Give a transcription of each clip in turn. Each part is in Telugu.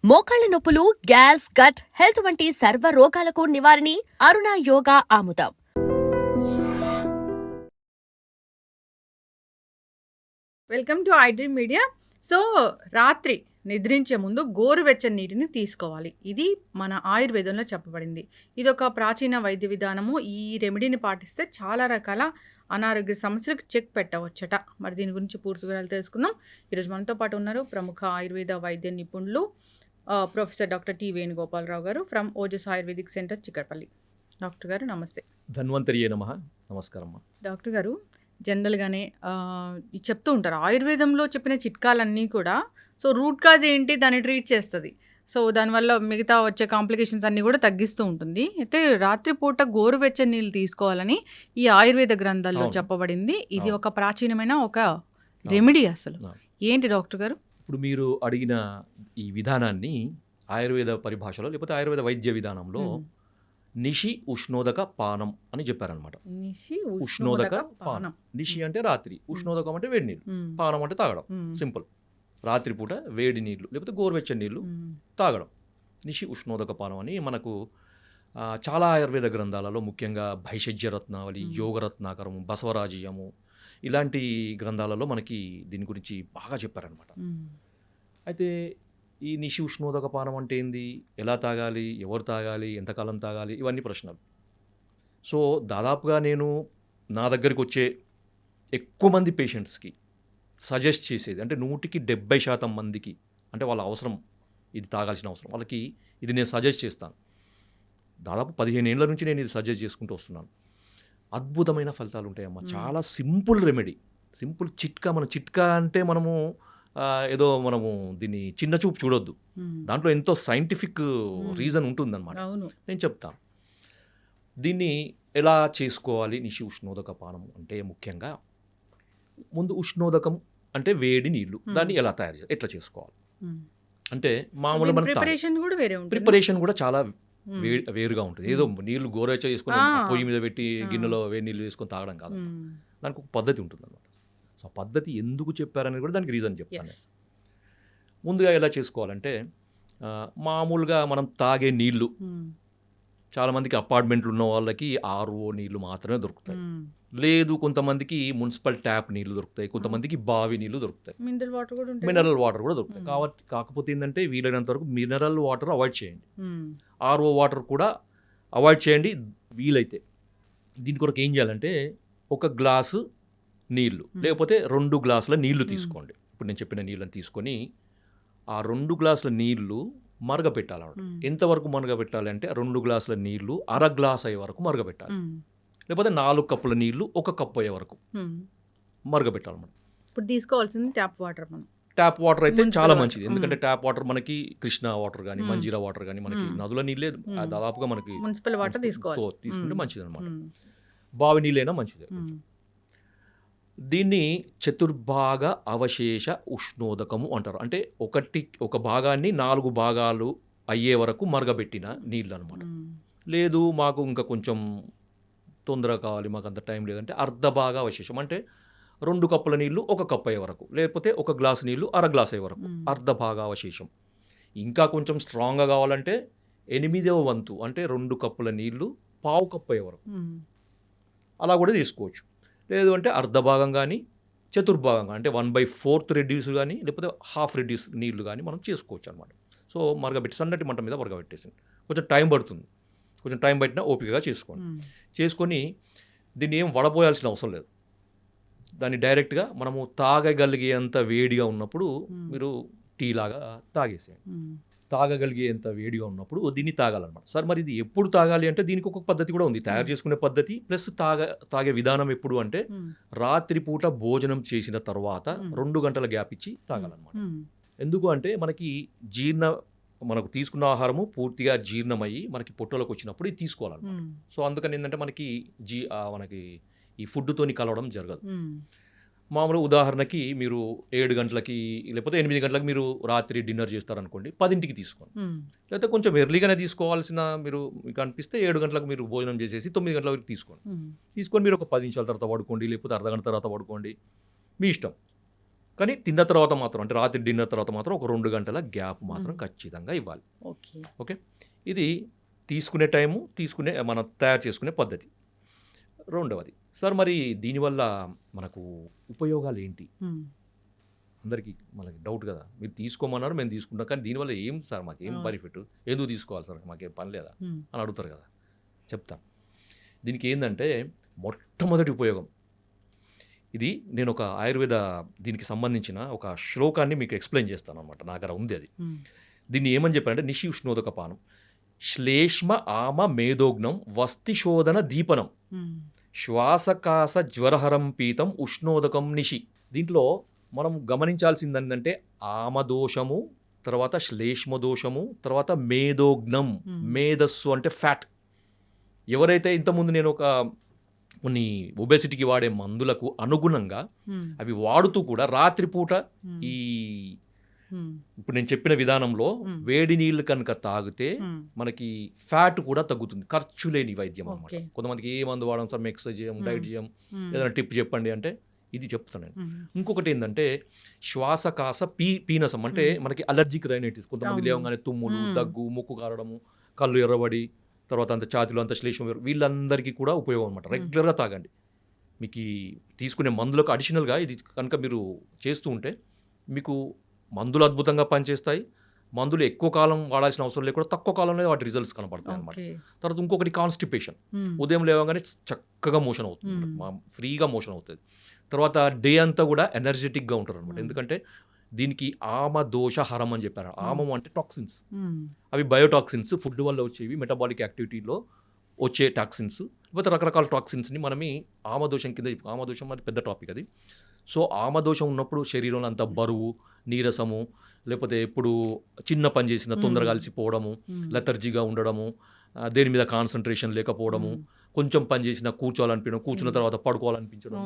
మోకాళ్ల నొప్పులు, గ్యాస్, గట్ హెల్త్ వంటి సర్వ రోగాలకు నివారణి అరుణ యోగా ఆముదం. Welcome to iDream media. So రాత్రి నిద్రించే ముందు గోరువెచ్చని నీటిని తీసుకోవాలి. ఇది మన ఆయుర్వేదంలో చెప్పబడింది. ఇది ఒక ప్రాచీన వైద్య విధానము. ఈ రెమెడీని పాటిస్తే చాలా రకాల అనారోగ్య సమస్యలకు చెక్ పెట్టవచ్చట. మరి దీని గురించి పూర్తి వివరాలు తెలుసుకుందాం. ఈరోజు మనతో పాటు ఉన్నారు ప్రముఖ ఆయుర్వేద వైద్య నిపుణులు ప్రొఫెసర్ డాక్టర్ టి వేణుగోపాలరావు గారు from Ojas Ayurvedic centre, Chikkadpally. Doctor గారు నమస్తే. ధన్వంతరియే నమః. నమస్కారం. డాక్టర్ గారు, జనరల్గానే చెప్తూ ఉంటారు ఆయుర్వేదంలో చెప్పిన చిట్కాలన్నీ కూడా సో రూట్ కాజ్ ఏంటి దాన్ని ట్రీట్ చేస్తుంది. సో దానివల్ల మిగతా వచ్చే కాంప్లికేషన్స్ అన్నీ కూడా తగ్గిస్తూ ఉంటుంది. అయితే రాత్రిపూట గోరువెచ్చని నీళ్ళు తీసుకోవాలని ఈ ఆయుర్వేద గ్రంథాల్లో చెప్పబడింది. ఇది ఒక ప్రాచీనమైన ఒక రెమెడీ. అసలు ఏంటి డాక్టర్ గారు? ఇప్పుడు మీరు అడిగిన ఈ విధానాన్ని ఆయుర్వేద పరిభాషలో లేకపోతే ఆయుర్వేద వైద్య విధానంలో నిషి ఉష్ణోదక పానం అని చెప్పారనమాట. ఉష్ణోదక పానం. నిషి అంటే రాత్రి, ఉష్ణోదకం అంటే వేడి నీళ్ళు, పానం అంటే తాగడం. సింపుల్. రాత్రిపూట వేడి నీళ్ళు లేకపోతే గోరువెచ్చని నీళ్ళు తాగడం. నిషి ఉష్ణోదక పానం అని మనకు చాలా ఆయుర్వేద గ్రంథాలలో, ముఖ్యంగా భైషజ్యరత్నావళి, యోగరత్నాకరము, బసవరాజీయము ఇలాంటి గ్రంథాలలో మనకి దీని గురించి బాగా చెప్పారనమాట. అయితే ఈ నిషి ఉష్ణోదక పానం అంటే ఏంది, ఎలా తాగాలి, ఎవరు తాగాలి, ఎంతకాలం తాగాలి, ఇవన్నీ ప్రశ్నలు. సో దాదాపుగా నేను నా దగ్గరికి వచ్చే ఎక్కువ మంది పేషెంట్స్కి సజెస్ట్ చేసేది అంటే 100% మందికి, అంటే వాళ్ళ అవసరం, ఇది తాగాల్సిన అవసరం వాళ్ళకి ఇది నేను సజెస్ట్ చేస్తాను. దాదాపు 15 ఏళ్ల నుంచి నేను ఇది సజెస్ట్ చేసుకుంటూ వస్తున్నాను. అద్భుతమైన ఫలితాలు ఉంటాయమ్మా. చాలా సింపుల్ రెమెడీ, సింపుల్ చిట్కా. మన చిట్కా అంటే మనము ఏదో మనము దీన్ని చిన్న చూపు చూడొద్దు. దాంట్లో ఎంతో సైంటిఫిక్ రీజన్ ఉంటుందన్నమాట. నేను చెప్తాను దీన్ని ఎలా చేసుకోవాలి. నిషి ఉష్ణోదక పానం అంటే ముఖ్యంగా ముందు ఉష్ణోదకం అంటే వేడి నీళ్ళు, దాన్ని ఎలా తయారు చేయాలి, ఎట్లా చేసుకోవాలి అంటే మామూలుగా మనం ప్రిపరేషన్ కూడా చాలా వేరుగా ఉంటుంది. ఏదో నీళ్లు గోరువెచ్చ చేసుకుని పొయ్యి మీద పెట్టి గిన్నెలో వేడి నీళ్ళు వేసుకొని తాగడం కాదు. దానికి ఒక పద్ధతి ఉంటుంది అన్నమాట. సో ఆ పద్ధతి ఎందుకు చెప్పారనేది కూడా దానికి రీజన్ చెప్తాను. ముందుగా ఎలా చేసుకోవాలంటే మామూలుగా మనం తాగే నీళ్లు, చాలామందికి అపార్ట్మెంట్లు ఉన్న వాళ్ళకి RO నీళ్లు మాత్రమే దొరుకుతాయి. లేదు, కొంతమందికి మున్సిపల్ ట్యాప్ నీళ్లు దొరుకుతాయి, కొంతమందికి బావి నీళ్లు దొరుకుతాయి, మినరల్ వాటర్ కూడా దొరుకుతాయి. కాకపోతే ఏంటంటే వీలైనంత వరకు మినరల్ వాటర్ అవాయిడ్ చేయండి, RO వాటర్ కూడా అవాయిడ్ చేయండి వీలైతే. దీని కొరకు ఏం చేయాలంటే ఒక గ్లాసు నీళ్లు లేకపోతే 2 గ్లాసుల నీళ్లు తీసుకోండి. ఇప్పుడు నేను చెప్పిన నీళ్ళని తీసుకొని ఆ 2 గ్లాసుల నీళ్లు మరగపెట్టాలన్నమాట. ఎంతవరకు మరగపెట్టాలి అంటే 2 గ్లాసుల నీళ్లు అర గ్లాస్ అయ్యే వరకు మరగపెట్టాలి, లేకపోతే 4 కప్పుల నీళ్లు 1 కప్పు అయ్యే వరకు మరగపెట్టాలన్నమాట. ఇప్పుడు తీసుకోవాల్సింది ట్యాప్ వాటర్. ట్యాప్ వాటర్ అయితే చాలా మంచిది, ఎందుకంటే ట్యాప్ వాటర్ మనకి కృష్ణా వాటర్ కానీ మంజీరా వాటర్ కానీ మనకి నదుల నీళ్ళే దాదాపుగా మనకి మున్సిపల్ వాటర్ తీసుకుంటే మంచిది అనమాట. బావి నీళ్ళైనా మంచిదే. దీన్ని చతుర్భాగ అవశేష ఉష్ణోదకము అంటారు. అంటే ఒక భాగాన్ని 4 భాగాలు అయ్యే వరకు మరగబెట్టిన నీళ్ళు అనమాట. లేదు మాకు ఇంకా కొంచెం తొందరగా కావాలి, మాకు అంత టైం లేదంటే అర్ధ భాగ అవశేషం, అంటే 2 కప్పుల నీళ్లు 1 కప్పు అయ్యే వరకు, లేకపోతే 1 గ్లాసు నీళ్లు అర గ్లాస్ అయ్యే వరకు అర్ధ భాగ అవశేషం. ఇంకా కొంచెం స్ట్రాంగ్గా కావాలంటే 8వ వంతు, అంటే 2 కప్పుల నీళ్లు 1/2 కప్పు అయ్యే వరకు అలా కూడా తీసుకోవచ్చు. లేదు అంటే అర్ధ భాగం కానీ చతుర్భాగంగా అంటే 1/4 రెడ్యూస్ కానీ లేకపోతే హాఫ్ రెడ్యూస్ నీళ్లు కానీ మనం చేసుకోవచ్చు అనమాట. సో మరగబెట్టి సన్నటి మంట మీద మరగబెట్టేసింది. కొంచెం టైం పడుతుంది, కొంచెం టైం పట్టినా ఓపికగా చేసుకోండి. చేసుకొని దీన్ని ఏం వడపోయాల్సిన అవసరం లేదు. దాన్ని డైరెక్ట్గా మనము తాగగలిగేంత వేడిగా ఉన్నప్పుడు మీరు టీ లాగా తాగేసేయండి. తాగగలిగేంత వేడిగా ఉన్నప్పుడు దీన్ని తాగాలన్నమాట. సార్ మరి ఇది ఎప్పుడు తాగాలి అంటే దీనికి ఒక పద్ధతి కూడా ఉంది, తయారు చేసుకునే పద్ధతి ప్లస్ తాగే విధానం. ఎప్పుడు అంటే రాత్రిపూట భోజనం చేసిన తర్వాత 2 గంటల గ్యాప్ ఇచ్చి తాగాలన్నమాట. ఎందుకు అంటే మనకు తీసుకున్న ఆహారము పూర్తిగా జీర్ణమయ్యి మనకి పొట్టలోకి వచ్చినప్పుడు ఇది తీసుకోవాలన్నమాట. సో అందుకని ఏంటంటే మనకి ఈ ఫుడ్తోని కలవడం జరగదు. మామూలు ఉదాహరణకి మీరు 7 గంటలకి లేకపోతే 8 గంటలకు మీరు రాత్రి డిన్నర్ చేస్తారనుకోండి, 10ంటికి తీసుకోండి. లేకపోతే కొంచెం ఎర్లీగానే తీసుకోవాల్సిన మీకు అనిపిస్తే 7 గంటలకు మీరు భోజనం చేసేసి 9 గంటల వరకు తీసుకొని మీరు ఒక 10 నిమిషాల తర్వాత పడుకోండి, లేకపోతే అర్ధ గంట తర్వాత పడుకోండి, మీ ఇష్టం. కానీ తిన్న తర్వాత మాత్రం అంటే రాత్రి డిన్నర్ తర్వాత మాత్రం ఒక 2 గంటల గ్యాప్ మాత్రం ఖచ్చితంగా ఇవ్వాలి. ఓకే. ఇది తీసుకునే టైము, మనం తయారు చేసుకునే పద్ధతి. రెండవది సార్, మరి దీనివల్ల మనకు ఉపయోగాలు ఏంటి? అందరికీ మనకి డౌట్ కదా, మీరు తీసుకోమన్నారు మేము తీసుకుంటాం, కానీ దీనివల్ల ఏం సార్ మాకు ఏం బెనిఫిట్, ఎందుకు తీసుకోవాలి సార్, మాకేం పని లేదా అని అడుగుతారు కదా. చెప్తాను. దీనికి ఏంటంటే మొట్టమొదటి ఉపయోగం ఇది, నేను ఒక ఆయుర్వేద దీనికి సంబంధించిన ఒక శ్లోకాన్ని మీకు ఎక్స్ప్లెయిన్ చేస్తాను అనమాట. నా దగ్గర ఉంది అది. దీన్ని ఏమని చెప్పారంటే నిషి ఉష్ణోదక పానం శ్లేష్మ ఆమ మేధోగ్నం వస్తిశోధన దీపనం శ్వాసకాస జ్వరహరం పీతం ఉష్ణోదకం నిషి. దీంట్లో మనం గమనించాల్సింది ఏంటంటే ఆమదోషము, తర్వాత శ్లేష్మ దోషము, తర్వాత మేధోగ్నం, మేధస్సు అంటే ఫ్యాట్. ఎవరైతే ఇంతకుముందు నేను కొన్ని ఒబెసిటీకి వాడే మందులకు అనుగుణంగా అవి వాడుతూ కూడా రాత్రిపూట ఈ ఇప్పుడు నేను చెప్పిన విధానంలో వేడి నీళ్ళు కనుక తాగితే మనకి ఫ్యాట్ కూడా తగ్గుతుంది. ఖర్చు లేని వైద్యం అన్నమాట. కొంతమందికి ఏ మందు వాడడం సార్, మేము ఎక్సర్సైజ్ చేయం, డైట్ చేయం, ఏదైనా టిప్ చెప్పండి అంటే ఇది చెప్తాను నేను. ఇంకొకటి ఏంటంటే శ్వాసకాస పీనసం, అంటే మనకి అలర్జిక్ రైనైటిస్, కొంతమంది లేవగానే తుమ్ములు, దగ్గు, ముక్కు కారడము, కళ్ళు ఎర్రబడి, తర్వాత అంత ఛాతీలో అంత శ్లేష్మ, వీళ్ళందరికీ కూడా ఉపయోగం అనమాట. రెగ్యులర్గా తాగండి. మీకు తీసుకునే మందులకు అడిషనల్గా ఇది కనుక మీరు చేస్తూ ఉంటే మీకు మందులు అద్భుతంగా పనిచేస్తాయి. మందులు ఎక్కువ కాలం వాడాల్సిన అవసరం లేకుండా తక్కువ కాలంలో వాటి రిజల్ట్స్ కనపడతాయి అనమాట. తర్వాత ఇంకొకటి కాన్స్టిపేషన్, ఉదయం లేవగానే చక్కగా మోషన్ అవుతుంది, ఫ్రీగా మోషన్ అవుతుంది. తర్వాత డే అంతా కూడా ఎనర్జెటిక్గా ఉంటారు అనమాట. ఎందుకంటే దీనికి ఆమ దోష హరం అని చెప్పారు. ఆమం అంటే టాక్సిన్స్, అవి బయోటాక్సిన్స్, ఫుడ్ వల్ల వచ్చేవి, మెటబాలిక్ యాక్టివిటీలో వచ్చే టాక్సిన్స్, లేకపోతే రకరకాల టాక్సిన్స్ని మనమి ఆమదోషం కింద. ఆమదోషం అది పెద్ద టాపిక్ అది. సో ఆమదోషం ఉన్నప్పుడు శరీరంలో అంత బరువు, నీరసము, లేకపోతే ఎప్పుడు చిన్న పని చేసిన తొందరగా అలసిపోవడము, లెథర్జీగా ఉండడము, దేని మీద కాన్సన్ట్రేషన్ లేకపోవడము, కొంచెం పని చేసినా కూర్చోవాలనిపించడం, కూర్చున్న తర్వాత పడుకోవాలనిపించడం,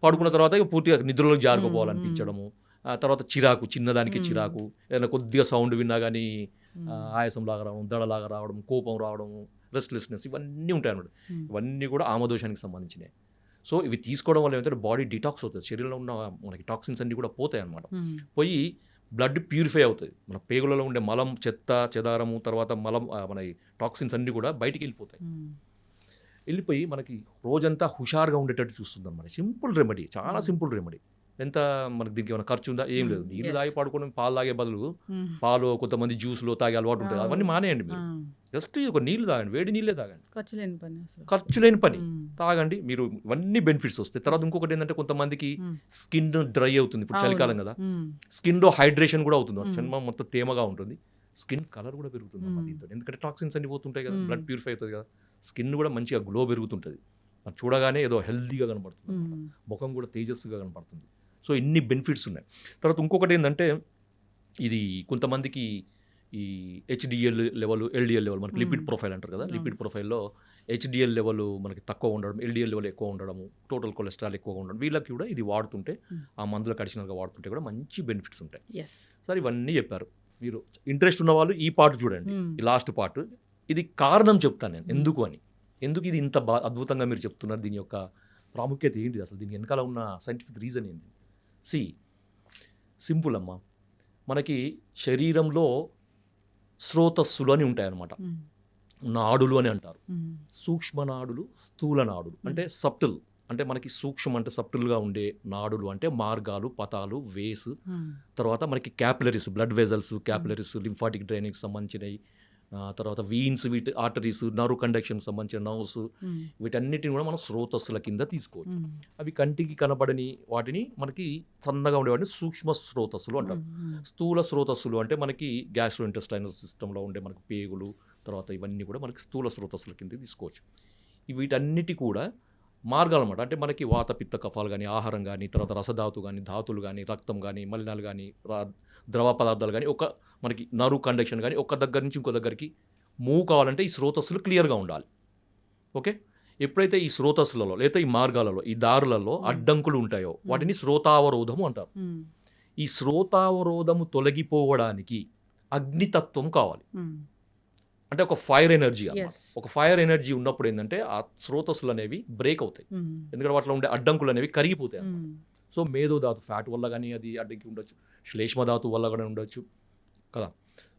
పడుకున్న తర్వాత పూర్తిగా నిద్రలోకి జారుకోవాలనిపించడము, తర్వాత చిరాకు, చిన్నదానికి చిరాకు, ఏదైనా కొద్దిగా సౌండ్ విన్నా కానీ ఆయాసం లాగా రావడం, దడలాగా రావడం, కోపం రావడము, రెస్ట్లెస్నెస్, ఇవన్నీ ఉంటాయి అన్నమాట. ఇవన్నీ కూడా ఆమదోషానికి సంబంధించినవి. సో ఇవి తీసుకోవడం వల్ల ఏమంటే బాడీ డిటాక్స్ అవుతుంది, శరీరంలో ఉన్న మనకి టాక్సిన్స్ అన్నీ కూడా పోతాయి అన్నమాట. పోయి బ్లడ్ ప్యూరిఫై అవుతుంది, మన పేగులలో ఉండే మలం, చెత్త చెదారము, తర్వాత మలం, మన టాక్సిన్స్ అన్నీ కూడా బయటికి వెళ్ళిపోతాయి. వెళ్ళిపోయి మనకి రోజంతా హుషారుగా ఉండేటట్టు చూస్తుంది అన్నమాట. సింపుల్ రెమెడీ, చాలా సింపుల్ రెమెడీ. ఎంత మనకి దీనికి ఏమైనా ఖర్చు ఉందా? ఏం లేదు. నీళ్ళు తాగి పడుకోవడం, పాలు తాగే బదులు పాలు, కొంతమంది జ్యూస్లో తాగే అలవాటు ఉంటుంది, అవన్నీ మానేయండి. మీరు జస్ట్ ఒక నీళ్ళు తాగండి, వేడి నీళ్ళే తాగండి, ఖర్చు లేని పని తాగండి. మీరు ఇవన్నీ బెనిఫిట్స్ వస్తాయి. తర్వాత ఇంకొకటి ఏంటంటే కొంతమందికి స్కిన్ డ్రై అవుతుంది, ఇప్పుడు చలికాలం కదా, స్కిన్లో హైడ్రేషన్ కూడా అవుతుంది, చర్మం మొత్తం తేమగా ఉంటుంది, స్కిన్ కలర్ కూడా పెరుగుతుంది దీంతో. ఎందుకంటే టాక్సిన్స్ అన్ని పోతుంటాయి కదా, బ్లడ్ ప్యూరిఫై అవుతుంది కదా, స్కిన్ కూడా మంచిగా గ్లో పెరుగుతుంటుంది, చూడగానే ఏదో హెల్తీగా కనపడుతుంది, ముఖం కూడా తేజస్సుగా కనపడుతుంది. సో ఇన్ని బెనిఫిట్స్ ఉన్నాయి. తర్వాత ఇంకొకటి ఏంటంటే ఇది కొంతమందికి ఈ హెచ్డిఎల్ లెవెల్, ఎల్డిఎల్ లెవెల్, మనకి లిపిడ్ ప్రొఫైల్ అంటారు కదా, లిపిడ్ ప్రొఫైల్లో హెచ్డిఎల్ లెవెల్ మనకి తక్కువ ఉండడం, ఎల్డిఎల్ లెవెల్ ఎక్కువ ఉండడము, టోటల్ కొలెస్ట్రాల్ ఎక్కువగా ఉండడం, వీళ్ళకి కూడా ఇది వాడుతుంటే, ఆ మందులకు అడిషనల్గా వాడుతుంటే కూడా మంచి బెనిఫిట్స్ ఉంటాయి. సార్ ఇవన్నీ చెప్పారు. మీరు ఇంట్రెస్ట్ ఉన్న వాళ్ళు ఈ పార్ట్ చూడండి, ఈ లాస్ట్ పార్ట్. ఇది కారణం చెప్తాను నేను ఎందుకు అని, ఎందుకు ఇది ఇంత అద్భుతంగా మీరు చెప్తున్నారు, దీని యొక్క ప్రాముఖ్యత ఏంటిది, అసలు దీని వెనకాల ఉన్న సైంటిఫిక్ రీజన్ ఏంటి. సింపుల్ అమ్మా, మనకి శరీరంలో స్రోతస్సులు అని ఉంటాయన్నమాట, నాడులు అని అంటారు. సూక్ష్మ నాడులు, స్థూల నాడులు అంటే సబ్టిల్, అంటే మనకి సూక్ష్మం అంటే సబ్టిల్గా ఉండే నాడులు అంటే మార్గాలు, పతాలు, వేస్, తర్వాత మనకి capillaries, blood vessels, capillaries, lymphatic డ్రైనేజ్కి సంబంధించినవి, తర్వాత వీన్స్, వీటి ఆర్టరీస్, నర్వ్ కండక్షన్ సంబంధించిన నర్వ్స్, వీటన్నిటిని కూడా మనం స్రోతస్సుల కింద తీసుకోవచ్చు. అవి కంటికి కనబడని వాటిని మనకి సన్నగా ఉండేవాటిని సూక్ష్మ స్రోతస్సులు అంటారు. స్థూల స్రోతస్సులు అంటే మనకి గ్యాస్ట్రో ఇంటెస్టైనల్ సిస్టంలో ఉండే మనకి పేగులు, తర్వాత ఇవన్నీ కూడా మనకి స్థూల స్రోతస్సుల కింద తీసుకోవచ్చు. వీటన్నిటి కూడా మార్గాలు అన్నమాట. అంటే మనకి వాత, పిత్త, కఫాలు కానీ, ఆహారం కానీ, తర్వాత రసధాతు కానీ, ధాతులు కానీ, రక్తం కానీ, మలినాలు కానీ, ద్రవ పదార్థాలు కానీ, ఒక మనకి నర్వ్ కండక్షన్ కానీ ఒక దగ్గర నుంచి ఇంకో దగ్గరికి మూవ్ కావాలంటే ఈ స్రోతస్సులు క్లియర్గా ఉండాలి. ఓకే, ఎప్పుడైతే ఈ స్రోతస్సులలో లేదా ఈ మార్గాలలో, ఈ దారులలో అడ్డంకులు ఉంటాయో వాటిని స్రోతావరోధము అంటారు. ఈ స్రోతావరోధము తొలగిపోవడానికి అగ్నితత్వం కావాలి. అంటే ఒక ఫైర్ ఎనర్జీ అన్నమాట. ఒక ఫైర్ ఎనర్జీ ఉన్నప్పుడు ఏంటంటే ఆ స్రోతస్సులు అనేవి బ్రేక్ అవుతాయి, ఎందుకంటే వాటిలో ఉండే అడ్డంకులు అనేవి కరిగిపోతాయి అన్నమాట. సో సో మేధోధాతు ఫ్యాట్ వల్ల కానీ అది అడ్డంకి ఉండొచ్చు, శ్లేష్మధాతు వల్ల కూడా ఉండొచ్చు కదా.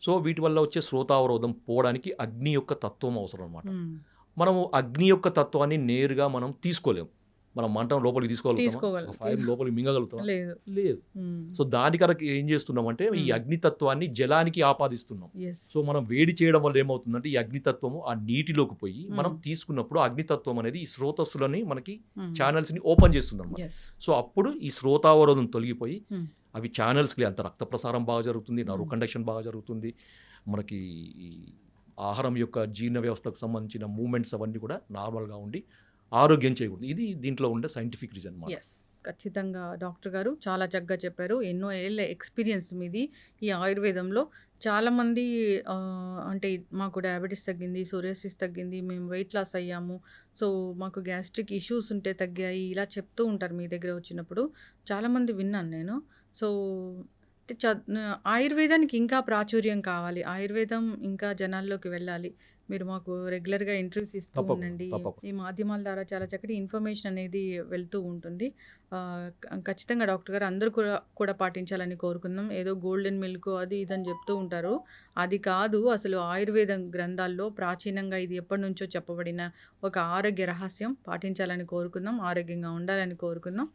సో వీటి వల్ల వచ్చే శ్రోతావరోధం పోవడానికి అగ్ని యొక్క తత్వం అవసరం అనమాట. మనము అగ్ని యొక్క తత్వాన్ని నేరుగా మనం తీసుకోలేము. మనం మంటం లోపలికి తీసుకోగలుగుతాం, ఫైర్ లోపలికి మింగగలుగుతాం లేదు. సో దాని కనుక ఏం చేస్తున్నామంటే ఈ అగ్నితత్వాన్ని జలానికి ఆపాదిస్తున్నాం. సో మనం వేడి చేయడం వల్ల ఏమవుతుందంటే ఈ అగ్నితత్వము ఆ నీటిలోకి పోయి మనం తీసుకున్నప్పుడు అగ్నితత్వం అనేది ఈ స్రోతస్సులని మనకి ఛానల్స్ ని ఓపెన్ చేస్తుంది అన్నమాట. సో అప్పుడు ఈ శ్రోతావరోధం తొలగిపోయి అవి ఛానల్స్కి అంత రక్త ప్రసారం బాగా జరుగుతుంది, నర్వ్ కండక్షన్ బాగా జరుగుతుంది, మనకి ఆహారం యొక్క జీర్ణ వ్యవస్థకు సంబంధించిన మూమెంట్స్ అవన్నీ కూడా నార్మల్గా ఉండి ఆరోగ్యం చేయకూడదు. ఇది దీంట్లో ఉండే సైంటిఫిక్ రీజన్. ఖచ్చితంగా డాక్టర్ గారు చాలా చక్కగా చెప్పారు. ఎన్నో ఏళ్ళ ఎక్స్పీరియన్స్ మీది ఈ ఆయుర్వేదంలో. చాలామంది అంటే మాకు డయాబెటీస్ తగ్గింది, సోరియాసిస్ తగ్గింది, మేము వెయిట్ లాస్ అయ్యాము, సో మాకు గ్యాస్ట్రిక్ ఇష్యూస్ ఉంటే తగ్గాయి, ఇలా చెప్తూ ఉంటారు మీ దగ్గర వచ్చినప్పుడు. చాలామంది విన్నాను నేను. సో ఆయుర్వేదానికి ఇంకా ప్రాచుర్యం కావాలి, ఆయుర్వేదం ఇంకా జనాల్లోకి వెళ్ళాలి. మీరు మాకు రెగ్యులర్గా ఇంటర్వ్యూస్ ఇస్తూ ఉండండి. ఈ మాధ్యమాల ద్వారా చాలా చక్కటి ఇన్ఫర్మేషన్ అనేది వెళ్తూ ఉంటుంది. ఖచ్చితంగా డాక్టర్ గారు అందరూ కూడా పాటించాలని కోరుకుందాం. ఏదో గోల్డెన్ మిల్క్ అది ఇదని చెప్తూ ఉంటారు, అది కాదు. అసలు ఆయుర్వేదం గ్రంథాల్లో ప్రాచీనంగా ఇది ఎప్పటి నుంచో చెప్పబడిన ఒక ఆరోగ్య రహస్యం. పాటించాలని కోరుకుందాం, ఆరోగ్యంగా ఉండాలని కోరుకుందాం.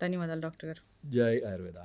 ధన్యవాదాలు డాక్టర్ గారు. జై ఆయుర్వేద.